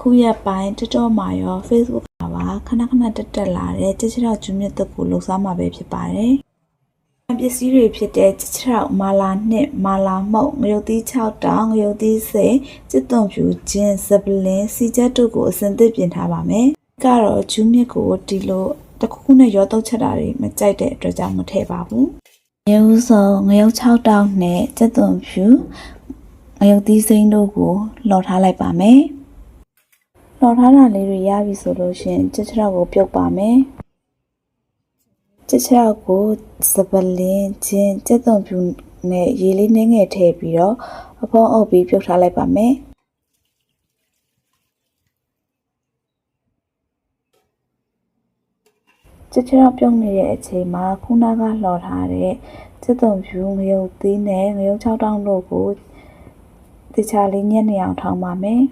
ခုရက်ပိုင်းTikTok မှာရော Facebook မှာပါခဏခဏတက်လာတဲ့ကြက်ချောက်ကျွမြတ်တက်ကိုလှုပ်ရှားမှာပဲဖြစ်ပါတယ်။ပစ္စည်းတွေဖြစ်တဲ့ကြက်ချောက်မာလာနှစ်မာလာမုတ်ငရုတ်သီး6တောင်ငရုတ်သီးစိကျစ်သွန်ဖြူဂျင်းဇပလင်းစီချက်တို့ကိုအစင်သစ်ပြင်ထားပါမယ်။ကတော့ကျွမြတ်ကိုဒီလိုတစ်ခုခုနဲ့ရောတုတ်ချက်တာတွေမကြိုက်တဲ့အတွက်ကြောင့်မထည့်ပါဘူး။ငရုတ်စုံငရုတ်6တောင်နဲ့ကျစ်သွန်ဖြူငရုတ်သီးစိတို့ကိုလှော်ထားလိုက်ပါမယ်။လော်ထားတာလေးတွေရပြီဆိုလို့ရှိရင်ကြက်ချောက်ကိုပြုတ်ပါမယ်ကြက်ချောက်ကိုစပလင်းချင်းကြက်သွန်ဖြူနဲ့ရေလေးနှင်းငယ်ထည့်ပြီးတော့အဖုံးအုပ်ပြီးပြုတ်ထားလိုက်ပါမယ်ကြက်ချောက်ပြုတ်နေတဲ့အချိန်မှာခုနကလှော်ထားတဲ့ကြက်သွန်ဖြူငရုတ်သီးနဲ့ငရုတ်6တောင်းတို့ကိုတခြားလေးညက်နေအောင်ထောင်းပါမယ်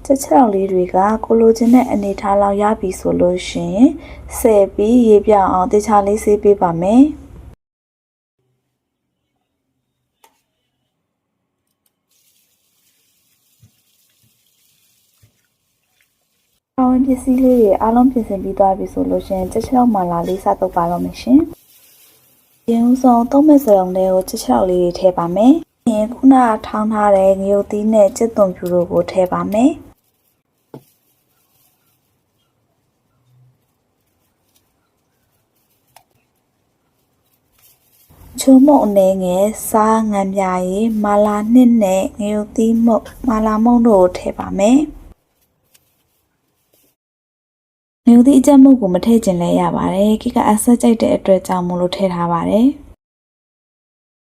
ကြက်ချောက်လေးတွေကကိုလိုချင်တဲ့အနေထားလောက်ရပြီဆိုလို့ရှိရင်ဆယ်ပြီးရေပြောင်းအောင်တခြားလေးဆေးပေးပါမယ်။ဝင်ပစ္စည်းလေးတွေအားလုံးပြင်ဆင်ပြီးသွားပြီဆိုလို့ရှိရင်ကြက်ချောက်မာလာလေးစတုပ်ပါတော့မယ်ရှင်။ရင်ဦးဆုံးသုံးမဲ့စရုံလေးကိုကြက်ချောက်လေးတွေထည့်ပါမယ်။ရင်ခုနကထောင်းထားတဲ့ငရုတ်သီးနဲ့ကြက်သွန်ဖြူတို့ကိုထည့်ပါမယ်။ချိုးမုံအနေငယ်စားငံပြာရီမာလာနှစ်နဲ့ငရုတ်သီးမုတ်မာလာမုံတို့ကိုထည့်ပါမယ်ငရုတ်သီးအကြက်မုတ်ကိုမထည့်ခြင်းလည်းရပါတယ်ကိကအဆက်ကြိုက်တဲ့အတွက်ကြောင့်မို့လို့ထည့်ထားပါတယ်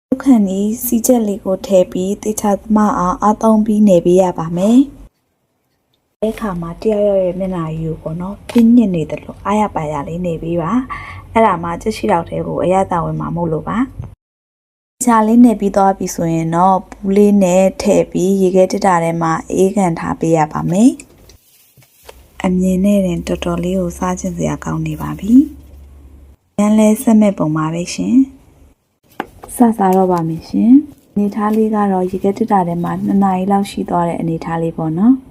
ဒုက္ခနီးစီချက်လေးကိုထည့်ပြီးတေချာသမအောင်အသုံးပြီးနေပေးရပါမယ်အဲ့ခါမှာတယောက်ရဲ့မျက်နှာကြီးကိုပေါ့နော်ပြင်းညစ်နေတယ်လို့အားရပါရလေးနေပြီးပါအဲ့ဒါမှကြက်ရှိတော့တဲ့ကိုအရသာဝင်မှာမဟုတ်လို့ပါချာလေးနေပြီးသွားပြီဆိုရင်တော့ပူးလေးနဲ့ထည့်ပြီးရေခဲတက်တာထဲမှာအေးကန်ထားပေးရပါမယ်အမြင်နဲ့တင်တော်တော်လေးကိုစားချင်စရာကောင်းနေပါပြီရန်လဲဆက်မဲ့ပုံပါပဲရှင်စစားတော့ပါမယ်ရှင်အနေထားလေးကတော့ရေခဲတက်တာထဲမှာ2 နာရီလောက်ရှိသွားတဲ့အနေထားလေးပေါ့နော်